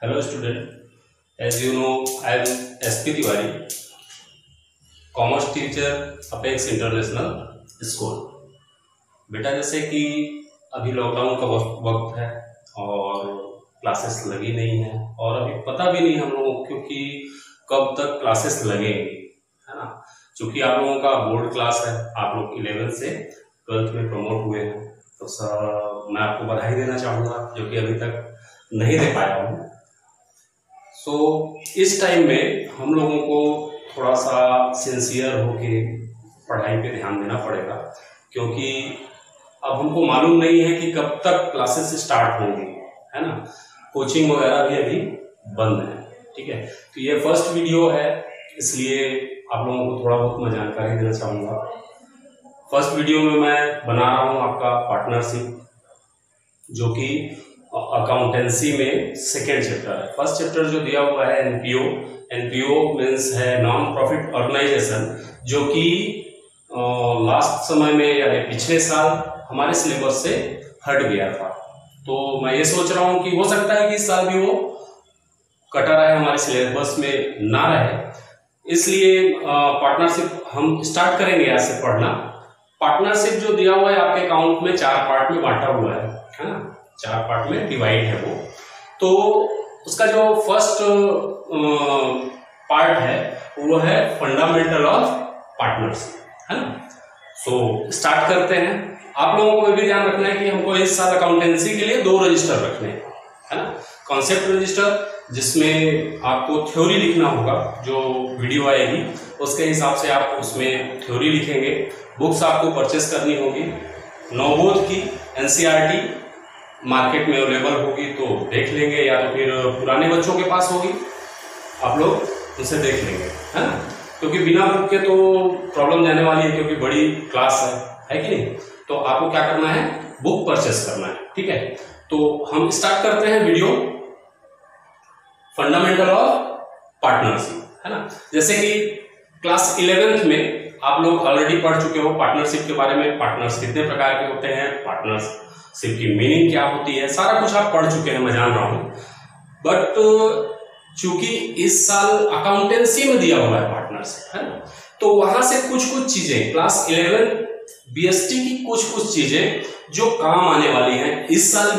Hello student, as you know I am SP Tiwari, commerce teacher apex international school. बेटा जैसे कि अभी lockdown का वक्त है और क्लासेस लगी नहीं है और अभी पता भी नहीं हम लोगों को क्योंकि कब तक क्लासेस लगेंगी, है ना। क्योंकि आप लोगों का बोर्ड क्लास है, आप लोग 11th से 12th में प्रमोट हुए हैं, तो सर मैं आपको बधाई देना चाहूँगा जो कि अभी तक नहीं दे पाया हूँ। सो इस टाइम में हम लोगों को थोड़ा सा सिंसियर होके पढ़ाई पे ध्यान देना पड़ेगा, क्योंकि अब हमको मालूम नहीं है कि कब तक क्लासेस स्टार्ट होंगी, है ना। कोचिंग वगैरह भी अभी बंद है, ठीक है। तो ये फर्स्ट वीडियो है, इसलिए आप लोगों को थोड़ा बहुत मैं जानकारी देना चाहूँगा। फर्स्ट वीडियो में मैं बना रहा हूँ आपका पार्टनरशिप, जो कि अकाउंटेंसी में सेकेंड चैप्टर है। फर्स्ट चैप्टर जो दिया हुआ है एनपीओ मीन्स है नॉन प्रॉफिट ऑर्गेनाइजेशन, जो कि लास्ट समय में यानी पिछले साल हमारे सिलेबस से हट गया था। तो मैं ये सोच रहा हूँ कि हो सकता है कि इस साल भी वो कटा रहे, हमारे सिलेबस में ना रहे, इसलिए पार्टनरशिप हम स्टार्ट करेंगे आज से पढ़ना। पार्टनरशिप जो दिया हुआ है आपके अकाउंट में 4 पार्ट में बांटा हुआ है ना, 4 पार्ट में डिवाइड है वो। तो उसका जो फर्स्ट पार्ट है वो है फंडामेंटल ऑफ पार्टनरशिप, है ना। सो स्टार्ट करते हैं। आप लोगों को भी ध्यान रखना है कि हमको इस साल अकाउंटेंसी के लिए 2 रजिस्टर रखने हैं, है ना। कॉन्सेप्ट रजिस्टर जिसमें आपको थ्योरी लिखना होगा, जो वीडियो आएगी उसके हिसाब से आप उसमें थ्योरी लिखेंगे। बुक्स आपको परचेस करनी होगी, नवबोध की एनसीईआरटी मार्केट में अवेलेबल होगी तो देख लेंगे, या तो फिर पुराने बच्चों के पास होगी, आप लोग उसे देख लेंगे, है ना। क्योंकि बिना बुक के तो प्रॉब्लम जाने वाली है, क्योंकि बड़ी क्लास है कि नहीं। तो आपको क्या करना है, बुक परचेस करना है, ठीक है। तो हम स्टार्ट करते हैं वीडियो फंडामेंटल ऑफ पार्टनरशिप, है ना। जैसे कि क्लास 11th में आप लोग ऑलरेडी पढ़ चुके हो पार्टनरशिप के बारे में, पार्टनर्स कितने प्रकार के होते हैं, पार्टनरशिप की मीनिंग क्या होती है, सारा कुछ आप पढ़ चुके हैं, मैं जान रहा हूं। बट चूंकि इस साल अकाउंटेंसी में दिया हुआ है पार्टनरशिप, है ना, तो वहां से कुछ चीजें क्लास 11 बीएसटी की कुछ चीजें जो काम आने वाली हैं इस साल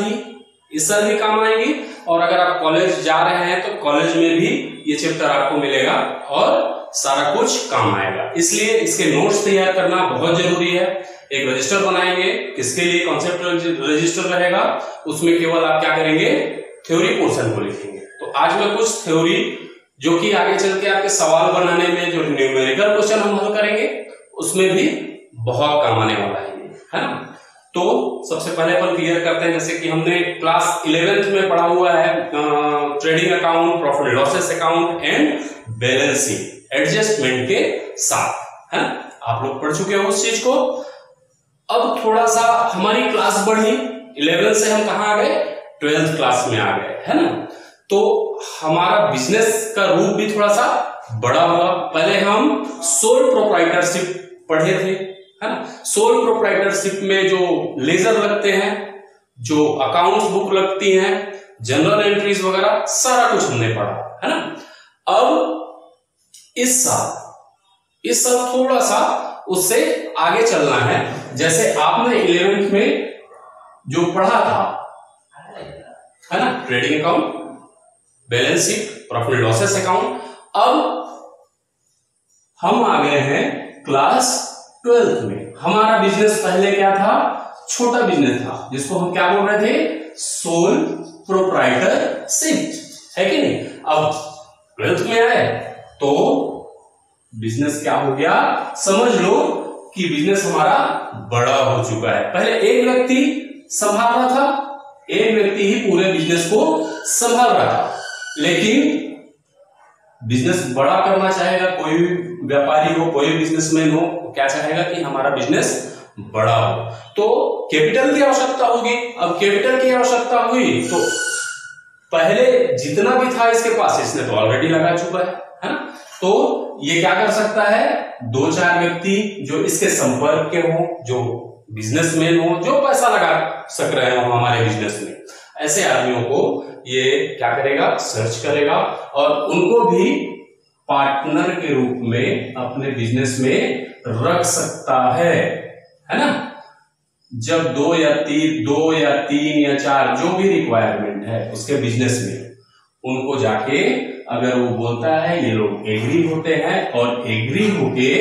भी काम आएंगी, और अगर आप कॉलेज जा रहे हैं तो कॉलेज में भी ये चैप्टर आपको मिलेगा और सारा कुछ काम आएगा। इसलिए इसके नोट्स तैयार करना बहुत जरूरी है। एक रजिस्टर बनाएंगे, किसके लिए कॉन्सेप्ट रजिस्टर रहेगा, उसमें केवल आप क्या करेंगे, थ्योरी पोर्शन को लिखेंगे। तो आज मैं कुछ थ्योरी जो कि आगे चल के आपके सवाल बनाने में जो न्यूमेरिकल क्वेश्चन हम हल करेंगे उसमें भी बहुत काम आने वाला है ना। तो सबसे पहले अपन क्लियर करते हैं, जैसे कि हमने क्लास 11th में पढ़ा हुआ है trading account, profit losses account and balance sheet adjustment के साथ, है ना। आप लोग पढ़ चुके हो उस चीज को। अब थोड़ा सा हमारी क्लास बढ़ी, 11 से हम कहां आ गए, 12th क्लास में आ गए, है ना। तो हमारा बिजनेस का रूप भी थोड़ा सा बड़ा हुआ। पहले हम सोल प्रोप्राइटरशिप पढ़े थे, है ना। सोल प्रोप्राइटरशिप में जो लेजर लगते हैं, जो अकाउंट्स बुक लगती हैं, जनरल एंट्रीज वगैरह सारा कुछ हमने पढ़ा, है ना। अब इस साल थोड़ा सा उससे आगे चलना है। जैसे आपने 11th में जो पढ़ा था, है ना, trading account, balance sheet, profit losses account, अब हम आ गए हैं क्लास 12th में। हमारा बिजनेस पहले क्या था, छोटा बिजनेस था, जिसको हम क्या बोल रहे थे, सोल प्रोप्राइटरशिप, है कि नहीं। अब 12th में आए तो बिजनेस क्या हो गया, समझ लो कि बिजनेस हमारा बड़ा हो चुका है। पहले एक व्यक्ति संभाल रहा था, एक व्यक्ति ही पूरे बिजनेस को संभाल रहा था, लेकिन बिजनेस बड़ा करना चाहेगा, कोई भी व्यापारी हो, कोई बिजनेसमैन हो, क्या चाहेगा कि हमारा बिजनेस बड़ा हो, तो कैपिटल की आवश्यकता होगी। अब कैपिटल की आवश्यकता हुई तो पहले जितना भी था इसके पास, इसने तो ऑलरेडी लगा चुका है ना। तो ये क्या कर सकता है, 2-4 व्यक्ति जो इसके संपर्क के हो, जो बिजनेसमैन हो, जो पैसा लगा सक रहे हो हमारे बिजनेस में, ऐसे आदमियों को ये क्या करेगा, सर्च करेगा और उनको भी पार्टनर के रूप में अपने बिजनेस में रख सकता है ना। जब 2 या 3 या 4 जो भी रिक्वायरमेंट है उसके बिजनेस में, उनको जाके अगर वो बोलता है, ये लोग एग्री होते हैं और एग्री होके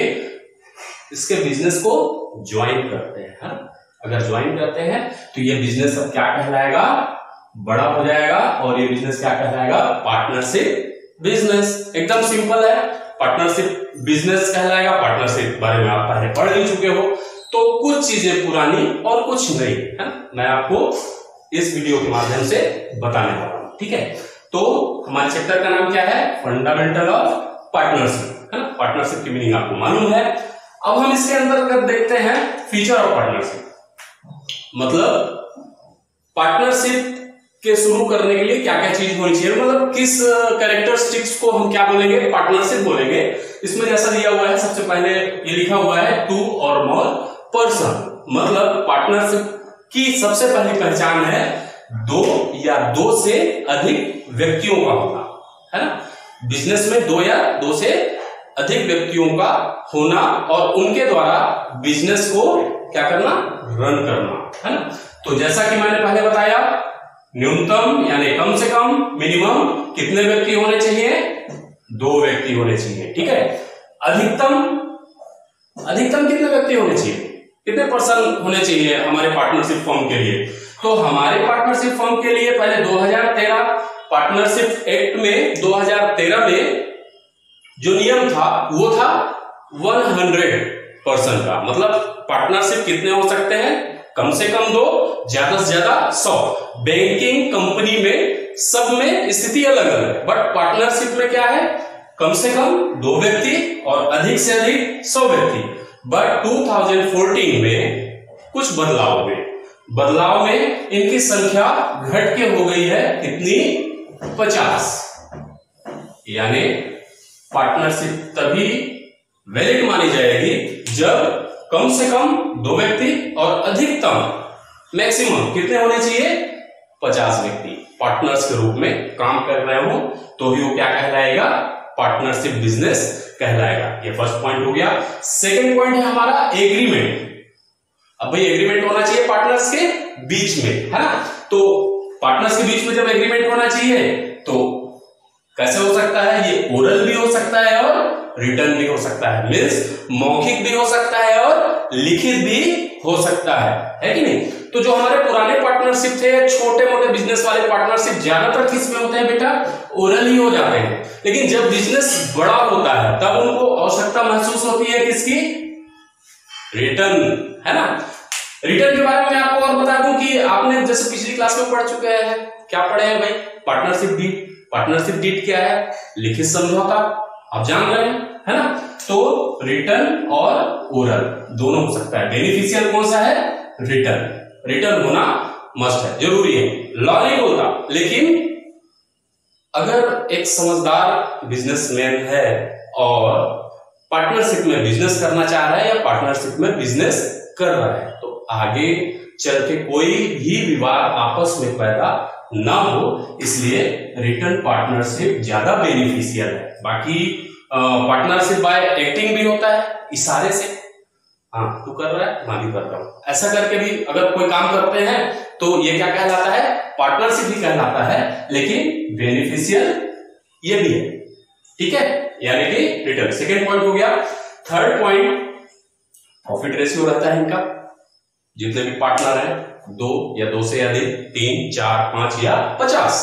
इसके बिजनेस को ज्वाइन करते हैं, है ना। अगर ज्वाइन करते हैं तो ये बिजनेस अब क्या कहलाएगा, बड़ा हो जाएगा और ये बिजनेस क्या कहलाएगा, पार्टनरशिप बिजनेस। एकदम सिंपल है, पार्टनरशिप बिजनेस कहलाएगा। पार्टनरशिप बारे में आप पहले पढ़ ही चुके हो, तो कुछ चीजें पुरानी और कुछ नई, है ना, मैं आपको इस वीडियो के माध्यम से बताने वाला हूं, ठीक है। तो हमारे चैप्टर का नाम क्या है, फंडामेंटल ऑफ पार्टनरशिप, है ना। पार्टनरशिप की मीनिंग आपको मालूम है। अब हम इसके अंतर्गत देखते हैं फीचर ऑफ पार्टनरशिप, मतलब पार्टनरशिप के शुरू करने के लिए क्या क्या चीज होनी चाहिए, मतलब किस कैरेक्टरिस्टिक्स को हम क्या बोलेंगे, पार्टनरशिप बोलेंगे। इसमें जैसा दिया हुआ है, सबसे पहले ये लिखा हुआ है 2 और मोर पर्सन, मतलब पार्टनरशिप की सबसे पहली पहचान है 2 या 2 से अधिक व्यक्तियों का होना, है ना। बिजनेस में 2 या 2 से अधिक व्यक्तियों का होना और उनके द्वारा बिजनेस को क्या करना, रन करना, है ना। तो जैसा कि मैंने पहले बताया, न्यूनतम यानी कम से कम, मिनिमम कितने व्यक्ति होने चाहिए, 2 व्यक्ति होने चाहिए, ठीक है। अधिकतम कितने व्यक्ति होने चाहिए, कितने पर्सन होने चाहिए हमारे पार्टनरशिप फर्म के लिए। तो हमारे पार्टनरशिप फर्म के लिए पहले 2013 पार्टनरशिप एक्ट में 2013 में जो नियम था वो था 100 पर्सन का, मतलब पार्टनरशिप कितने हो सकते हैं, कम से कम 2, ज्यादा से ज्यादा 100। बैंकिंग कंपनी में सब में स्थिति अलग अलग है, बट पार्टनरशिप में क्या है, कम से कम 2 व्यक्ति और अधिक से अधिक 100 व्यक्ति। बट 2014 में कुछ बदलाव हुए, बदलाव में इनकी संख्या घट के हो गई है कितनी, 50। यानी पार्टनरशिप तभी वैलिड मानी जाएगी जब कम से कम 2 व्यक्ति और अधिकतम मैक्सिमम कितने होने चाहिए, 50 व्यक्ति पार्टनर्स के रूप में काम कर रहे हो, तो ही वो क्या कहलाएगा, पार्टनरशिप बिजनेस कहलाएगा। ये फर्स्ट पॉइंट हो गया। सेकंड पॉइंट है हमारा एग्रीमेंट। अब भाई एग्रीमेंट होना चाहिए पार्टनर्स के बीच में, है ना। तो पार्टनर्स के बीच में जब एग्रीमेंट होना चाहिए तो कैसे हो सकता है, ये ओरल भी हो सकता है और रिटर्न भी हो सकता है, मीन्स मौखिक भी हो सकता है और लिखित भी हो सकता है कि नहीं। तो जो हमारे पुराने पार्टनरशिप थे, छोटे मोटे बिजनेस वाले पार्टनरशिप, ज्यादातर किस में होते हैं बेटा, ओरल ही हो जाते हैं। लेकिन जब बिजनेस बड़ा होता है तब उनको आवश्यकता महसूस होती है किसकी, रिटर्न, है ना। रिटर्न के बारे में आपको और बता दूं कि आपने जैसे पिछली क्लास में पढ़ चुके हैं, क्या पढ़े हैं भाई, पार्टनरशिप डीड। पार्टनरशिप डीड क्या है, लिखित समझौता, आप जान रहे हैं, है ना। तो रिटर्न और ओरल दोनों हो सकता है। बेनिफिशियल कौन सा है, रिटर्न। रिटर्न होना मस्ट है, जरूरी है, लॉ नहीं बोलता। लेकिन अगर एक समझदार बिजनेसमैन है और पार्टनरशिप में बिजनेस करना चाह रहा है या पार्टनरशिप में बिजनेस कर रहा है, तो आगे चल के कोई भी विवाद आपस में पैदा ना हो, इसलिए रिटर्न पार्टनरशिप ज्यादा बेनिफिशियल है। बाकी पार्टनरशिप बाय एक्टिंग भी होता है, इशारे से, हाँ तू कर रहा है मैं भी कर रहा हूं, ऐसा करके भी अगर कोई काम करते हैं तो ये क्या कहलाता है, पार्टनरशिप ही कहलाता है, लेकिन बेनिफिशियल ये भी है, ठीक है, यानी कि रिटर्न। सेकेंड पॉइंट हो गया। थर्ड पॉइंट, प्रॉफिट रेशियो रहता है इनका। जितने भी पार्टनर हैं, 2 या 2 से अधिक, 3, 4, 5 या 50,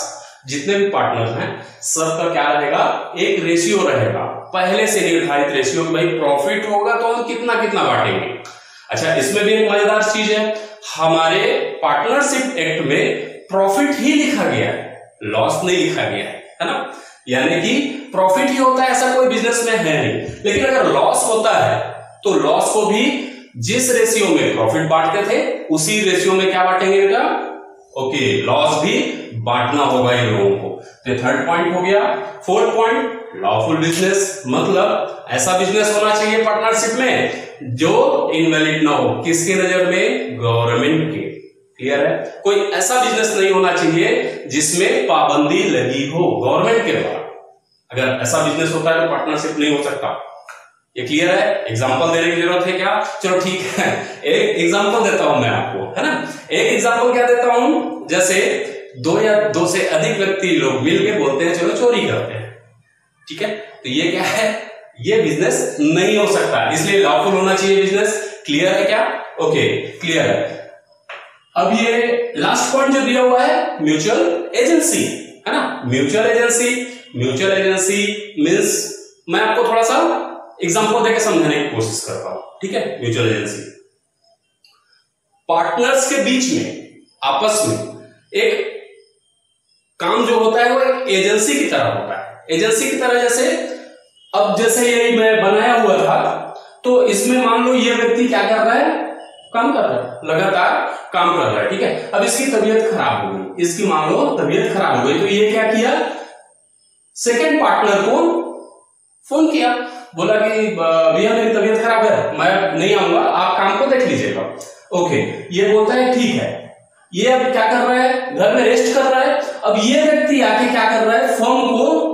जितने भी पार्टनर हैं सबका क्या रहेगा, एक रेशियो रहेगा, पहले से निर्धारित रेशियो। भाई प्रॉफिट होगा तो हम कितना कितना बांटेंगे। अच्छा, इसमें भी एक मजेदार चीज है, हमारे पार्टनरशिप एक्ट में प्रॉफिट ही लिखा गया है, लॉस नहीं लिखा गया है ना। यानी कि प्रॉफिट ही होता है, ऐसा कोई बिजनेस में है नहीं। लेकिन अगर लॉस होता है तो लॉस को भी जिस रेशियो में प्रॉफिट बांटते थे उसी रेशियो में क्या बांटेंगे बेटा, ओके, लॉस भी बांटना होगा इन लोगों को। तो थर्ड पॉइंट हो गया। फोर्थ पॉइंट, लॉफुल बिजनेस, मतलब ऐसा बिजनेस होना चाहिए पार्टनरशिप में जो इनवैलिड ना हो, किसके नजर में, गवर्नमेंट के, क्लियर है? कोई ऐसा बिजनेस नहीं होना चाहिए जिसमें पाबंदी लगी हो गवर्नमेंट के द्वारा। अगर ऐसा बिजनेस होता है तो पार्टनरशिप नहीं हो सकता। ये क्लियर है? एग्जांपल देने की जरूरत है क्या? चलो ठीक है, एक एग्जांपल देता हूं मैं आपको, है ना। एक एग्जांपल क्या देता हूं, जैसे दो या दो से अधिक व्यक्ति लोग मिलके बोलते हैं चलो चोरी करते हैं, ठीक है, तो ये क्या है? ये बिजनेस नहीं हो सकता, इसलिए लॉफुल होना चाहिए बिजनेस। क्लियर है क्या? ओके, क्लियर है। अब ये लास्ट पॉइंट जो दिया हुआ है म्यूचुअल एजेंसी, है ना। म्यूचुअल एजेंसी मींस, मैं आपको थोड़ा सा एग्जांपल देकर समझाने की कोशिश करता हूं, ठीक है। म्यूचुअल एजेंसी पार्टनर्स के बीच में आपस में एक काम जो होता है वो एक एजेंसी की तरह होता है। एजेंसी की तरह जैसे, अब जैसे ये मैं बनाया हुआ था, तो इसमें मान लो ये व्यक्ति क्या कर रहा है? काम कर रहा है, लगातार काम कर रहा है, ठीक है। अब इसकी तबीयत खराब हो गई, इसकी मान लो तबीयत खराब हो गई, तो ये क्या किया? सेकंड पार्टनर को फोन किया, बोला कि भैया मेरी तबीयत खराब है, मैं नहीं आऊंगा, आप काम को देख लीजिएगा। ओके, ये बोलता है ठीक है। ये अब क्या कर रहा है? घर में रेस्ट कर रहा है। अब ये व्यक्ति आके क्या कर रहा है? फर्म को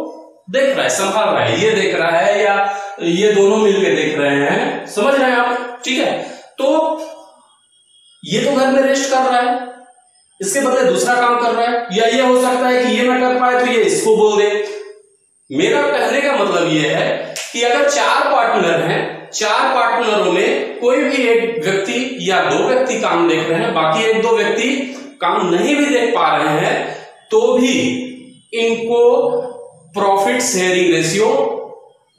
देख रहा है, संभाल रहा है, ये देख रहा है या ये दोनों मिलकर देख रहे हैं, समझ रहे हैं आप? ठीक है, तो ये तो घर में रेस्ट कर रहा है, इसके बदले दूसरा काम कर रहा है, या ये हो सकता है कि ये ना कर पाए तो ये इसको बोल दे। मेरा कहने का मतलब ये है कि अगर 4 पार्टनर हैं, 4 पार्टनरों में कोई भी एक व्यक्ति या 2 व्यक्ति काम देख रहे हैं, बाकी 1-2 व्यक्ति काम नहीं भी देख पा रहे हैं, तो भी इनको प्रॉफिट शेयरिंग रेशियो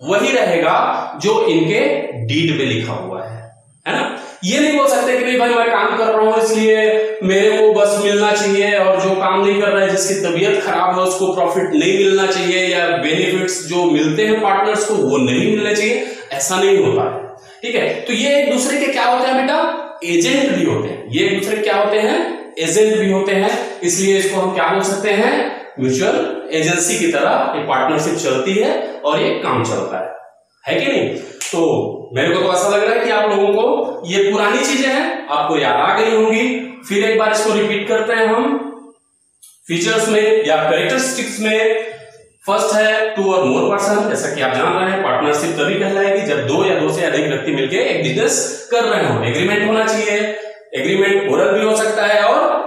वही रहेगा जो इनके डीड में लिखा हुआ है ना। ये नहीं बोल सकते कि भाई मैं काम कर रहा हूं इसलिए मेरे को बस मिलना चाहिए, और जो काम नहीं कर रहा है, जिसकी तबीयत खराब है, उसको प्रॉफिट नहीं मिलना चाहिए, या बेनिफिट्स जो मिलते हैं पार्टनर्स को वो नहीं मिलने चाहिए। ऐसा नहीं होता है, ठीक है। तो ये एक दूसरे के क्या होते हैं बेटा? एजेंट भी होते हैं। ये एक दूसरे के क्या होते हैं? एजेंट भी होते हैं। इसलिए इसको हम क्या बोल सकते हैं? म्यूचुअल एजेंसी की तरह ये पार्टनरशिप चलती है और ये काम चलता है कि नहीं? तो मेरे को तो ऐसा लग रहा है कि आप लोगों को ये पुरानी चीजें हैं, आपको याद आ गई होंगी। फिर एक बार इसको रिपीट करते हैं हम। फीचर्स में या कैरेक्टरिस्टिक्स में फर्स्ट है 2 और मोर पर्सन। जैसा कि आप जान रहे हैं, पार्टनरशिप तभी कहलाएगी जब 2 या 2 से अधिक व्यक्ति मिलकर एक बिजनेस कर रहे हो। एग्रीमेंट होना चाहिए, एग्रीमेंट ओरल भी हो सकता है और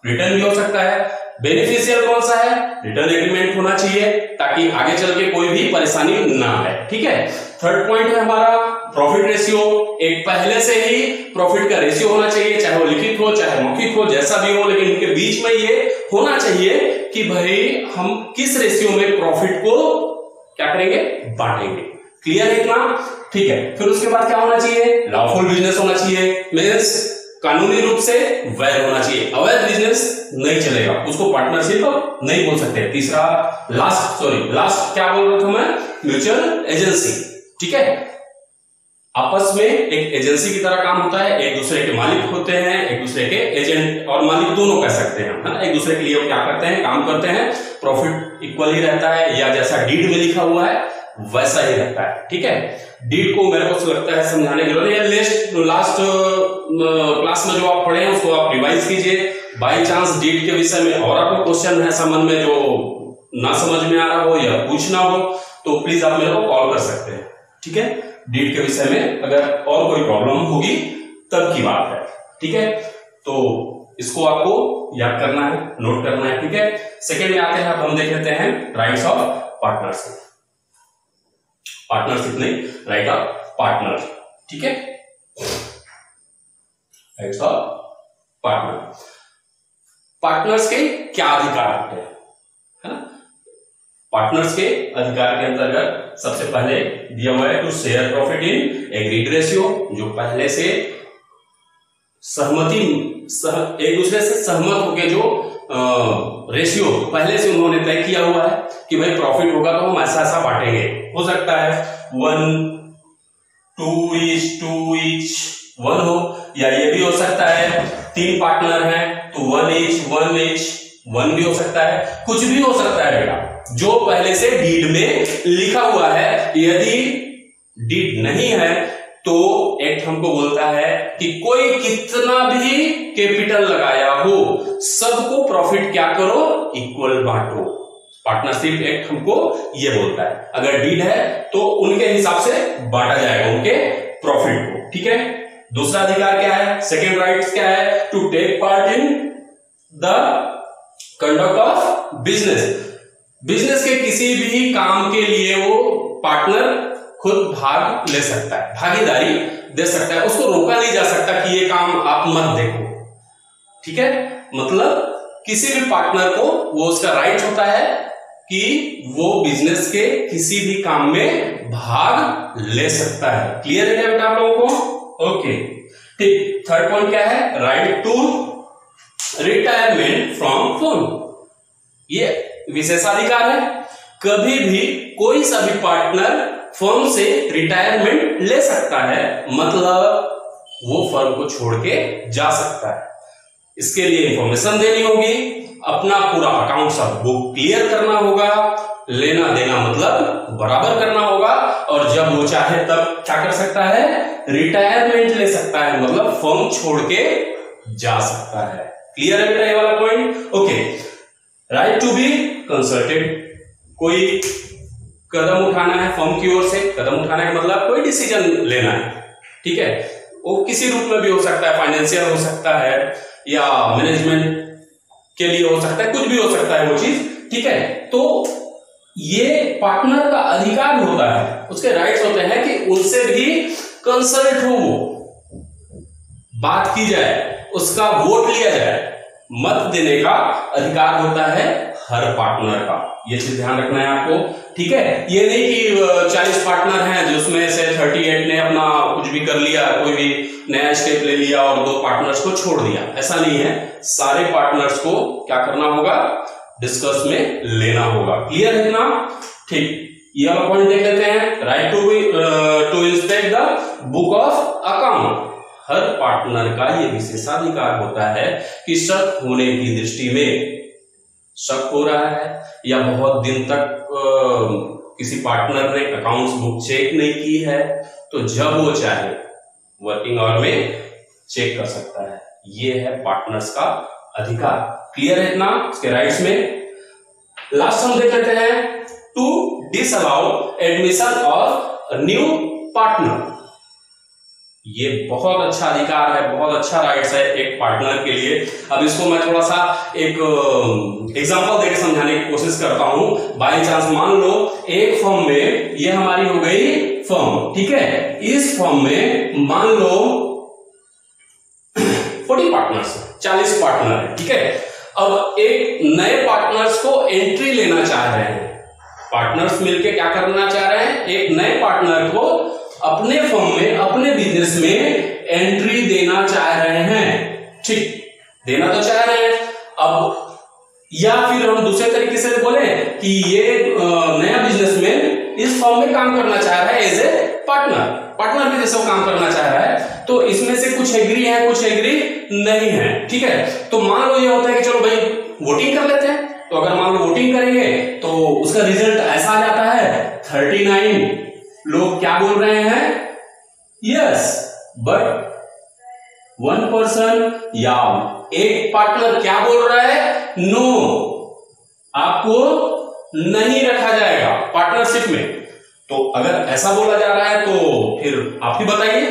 रिटर्न भी हो सकता है। बेनिफिशियल कौन सा है? रिटर्न एग्रीमेंट होना चाहिए ताकि आगे चल के कोई भी परेशानी ना आए, ठीक है। थर्ड पॉइंट है हमारा प्रॉफिट रेशियो। एक पहले से ही प्रॉफिट का रेशियो होना चाहिए, चाहे वो लिखित हो चाहे मौखिक हो, जैसा भी हो, लेकिन इनके बीच में ये होना चाहिए कि भाई हम किस रेशियो में प्रॉफिट को क्या करेंगे? बांटेंगे। क्लियर है इतना? ठीक है। फिर उसके बाद क्या होना चाहिए? लॉफुल बिजनेस होना चाहिए, मींस कानूनी रूप से वैध होना चाहिए। अवैध बिजनेस नहीं चलेगा, उसको पार्टनरशिप नहीं बोल सकते। तीसरा लास्ट क्या बोल रहा था मैं? म्यूचुअल एजेंसी, ठीक है। आपस में एक एजेंसी की तरह काम होता है, एक दूसरे के मालिक होते हैं, एक दूसरे के एजेंट और मालिक दोनों कह सकते हैं, है ना। एक दूसरे के लिए क्या करते हैं? काम करते हैं। प्रॉफिट इक्वल ही रहता है, या जैसा डीड में लिखा हुआ है वैसा ही रहता है, ठीक है। डीड को मेरे को लगता है समझाने की जरूरत है। लास्ट क्लास में जो आप पढ़े हैं उसको आप रिवाइज कीजिए। बाई चांस डीड के विषय में और आपको क्वेश्चन है समझ में जो ना समझ में आ रहा हो या पूछना हो तो प्लीज आप मेरे को कॉल कर सकते हैं, ठीक है। डीड के विषय में अगर और कोई प्रॉब्लम होगी तब की बात है, ठीक है। तो इसको आपको याद करना है, नोट करना है, ठीक है। सेकेंड में आते हैं, अब हम देख लेते हैं राइट्स ऑफ पार्टनरशिप। पार्टनरशिप नहीं, राइट ऑफ पार्टनर, ठीक है। Rights of partner. पार्टनर्स के क्या अधिकार होते हैं, है ना। पार्टनर्स के अधिकार के अंतर्गत सबसे पहले दिया हुआ है to share profit in agreed ratio, जो पहले से एक दूसरे से सहमत होकर जो रेशियो पहले से उन्होंने तय किया हुआ है कि भाई प्रॉफिट होगा तो हम ऐसा ऐसा बांटेंगे। हो सकता है 1:2:1 हो, या ये भी हो सकता है 3 पार्टनर हैं तो 1:1 भी हो सकता है, कुछ भी हो सकता है बेटा, जो पहले से डीड में लिखा हुआ है। यदि डीड नहीं है तो एक्ट हमको बोलता है कि कोई कितना भी कैपिटल लगाया हो, सबको प्रॉफिट क्या करो, इक्वल बांटो। पार्टनरशिप एक्ट हमको ये बोलता है, अगर डीड है तो उनके हिसाब से बांटा जाएगा उनके प्रॉफिट को, ठीक है। दूसरा अधिकार क्या है, सेकेंड राइट क्या है, to take part in the conduct of business. Business के किसी भी काम के लिए वो पार्टनर खुद भाग ले सकता है, भागीदारी दे सकता है, उसको रोका नहीं जा सकता कि ये काम आप मत देखो, ठीक है। मतलब किसी भी पार्टनर को वो उसका राइट होता है कि वो बिजनेस के किसी भी काम में भाग ले सकता है। क्लियर है क्या बेटा आप लोगों को? ओके, ठीक। थर्ड पॉइंट क्या है, right to retirement from firm. ये विशेषाधिकार है, कभी भी कोई सा भी पार्टनर फर्म से रिटायरमेंट ले सकता है, मतलब वो फर्म को छोड़ के जा सकता है। इसके लिए इंफॉर्मेशन देनी होगी, अपना पूरा अकाउंट सब बुक क्लियर करना होगा, लेना देना मतलब बराबर करना होगा, और जब वो चाहे तब क्या कर सकता है, रिटायरमेंट ले सकता है, मतलब फर्म छोड़ के जा सकता है। क्लियर है बेटा ये वाला point? Okay. Right to be consulted, कोई कदम उठाना है फर्म की ओर से, कदम उठाना है मतलब कोई डिसीजन लेना है, ठीक है। वो किसी रूप में भी हो सकता है, फाइनेंशियल हो सकता है या मैनेजमेंट के लिए हो सकता है, कुछ भी हो सकता है वो चीज, ठीक है। तो ये पार्टनर का अधिकार होता है, उसके राइट्स होते हैं कि उनसे भी कंसल्ट हो, बात की जाए, उसका वोट लिया जाए, मत देने का अधिकार होता है हर पार्टनर का। ये चीज ध्यान रखना है आपको, ठीक है। ये नहीं कि 40 पार्टनर हैं जिसमें से 38 ने अपना कुछ भी कर लिया, कोई भी नया स्टेप ले लिया और 2 पार्टनर्स को छोड़ दिया, ऐसा नहीं है। सारे पार्टनर्स को क्या करना होगा, डिस्कस में लेना होगा। क्लियर है ना? ठीक, ये वाला पॉइंट देख लेते हैं। Right to inspect the book of account. हर पार्टनर का ये विशेषाधिकार होता है कि शक होने की दृष्टि में, शक हो रहा है या बहुत दिन तक किसी पार्टनर ने अकाउंट्स बुक चेक नहीं की है, तो जब वो चाहे वर्किंग आवर में चेक कर सकता है। ये है पार्टनर्स का अधिकार। क्लियर है इतना इसके राइट्स में? लास्ट हम देख लेते हैं, to disallow admission of new partner. ये बहुत अच्छा अधिकार है, बहुत अच्छा राइट्स है एक पार्टनर के लिए। अब इसको मैं थोड़ा सा एक एग्जांपल देकर समझाने की कोशिश करता हूं। बाय चांस मान लो एक फर्म में, ये हमारी हो गई फर्म, ठीक है। इस फर्म में मान लो 40 पार्टनर्स, 40 पार्टनर है, ठीक है। अब एक नए पार्टनर्स को एंट्री लेना चाह रहे हैं, पार्टनर्स मिलके क्या करना चाह रहे हैं, एक नए पार्टनर को अपने फर्म में, अपने बिजनेस में एंट्री देना चाह रहे हैं, ठीक, देना तो चाह रहे हैं। अब या फिर हम दूसरे तरीके से बोले कि ये नया बिजनेसमैन इस फर्म में काम करना चाह रहा है एज ए पार्टनर, पार्टनर के जैसे काम करना चाह रहा है, तो इसमें से कुछ एग्री है, कुछ एग्री नहीं है, ठीक है। तो मान लो ये होता है कि चलो भाई वोटिंग कर लेते हैं। तो अगर मान लो वोटिंग करेंगे तो उसका रिजल्ट ऐसा आ जाता है, 39 लोग क्या बोल रहे हैं, यस, बट 1 पर्सन या एक पार्टनर क्या बोल रहा है, नो, आपको नहीं रखा जाएगा पार्टनरशिप में। तो अगर ऐसा बोला जा रहा है तो फिर आप ही बताइए,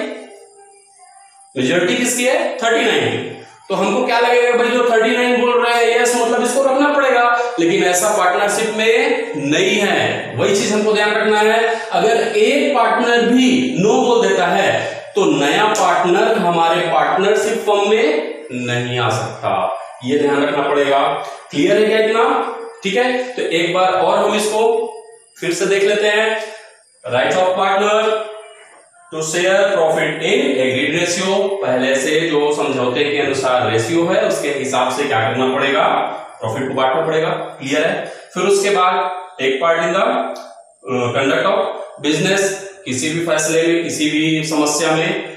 मेजॉरिटी किसकी है, 39 की। तो हमको क्या लगेगा भाई, जो 39 बोल रहे हैं यस, मतलब इसको रखना पड़ेगा। लेकिन ऐसा पार्टनरशिप में नहीं है, वही चीज हमको ध्यान रखना है। अगर एक पार्टनर भी नो बोल देता है तो नया पार्टनर हमारे पार्टनरशिप फर्म में नहीं आ सकता, ये ध्यान रखना पड़ेगा। क्लियर है क्या इतना? ठीक है, तो एक बार और हम इसको फिर से देख लेते हैं। Right of partner to share profit in agreed ratio, पहले से जो समझौते के अनुसार रेशियो है उसके हिसाब से क्या करना पड़ेगा, प्रॉफिट को बांटना पड़ेगा। क्लियर है? फिर उसके बाद take part in the conduct of business, किसी भी फैसले में, किसी भी समस्या में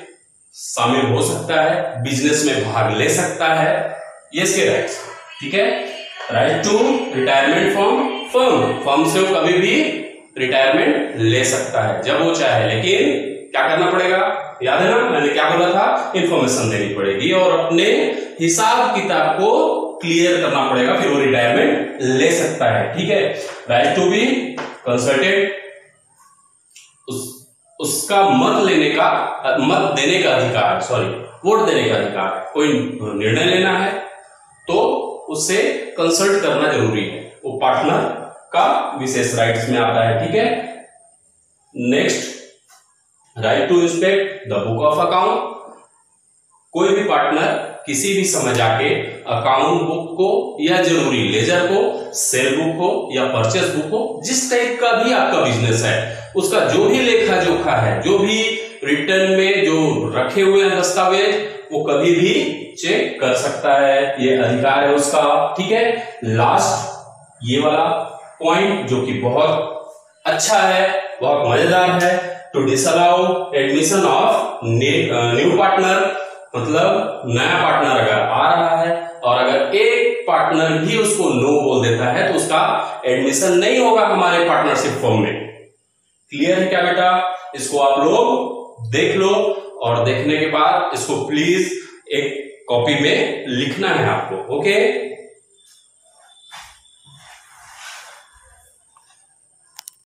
शामिल हो सकता है, बिजनेस में भाग ले सकता है, ये इसके राइट्स। ठीक है, right to retirement from firm, firm से वो कभी भी रिटायरमेंट ले सकता है जब वो चाहे, लेकिन क्या करना पड़ेगा, याद है ना मैंने क्या बोला था, इंफॉर्मेशन देनी पड़ेगी और अपने हिसाब किताब को क्लियर करना पड़ेगा, फिर वो रिटायरमेंट ले सकता है। ठीक है, राइट टू बी कंसल्टेड, उसका मत देने का अधिकार, वोट देने का अधिकार। कोई निर्णय लेना है तो उससे कंसल्ट करना जरूरी है, वो पार्टनर का विशेष राइट्स में आता है। ठीक है, next, right to inspect the book of account. कोई भी पार्टनर किसी भी समय जाके अकाउंट बुक को या जरूरी लेजर को, सेल बुक हो या परचेस बुक हो, जिस टाइप का भी आपका बिजनेस है, उसका जो भी लेखा जोखा है, जो भी रिटर्न में जो रखे हुए हैं दस्तावेज, वो कभी भी चेक कर सकता है, ये अधिकार है उसका। ठीक है, लास्ट ये वाला पॉइंट जो कि बहुत अच्छा है, बहुत मजेदार है, to disallow admission of new partner. मतलब नया पार्टनर अगर आ रहा है और अगर एक पार्टनर भी उसको नो बोल देता है तो उसका एडमिशन नहीं होगा हमारे पार्टनरशिप फॉर्म में। क्लियर है क्या बेटा? इसको आप लोग देख लो और देखने के बाद इसको प्लीज एक कॉपी में लिखना है आपको। ओके।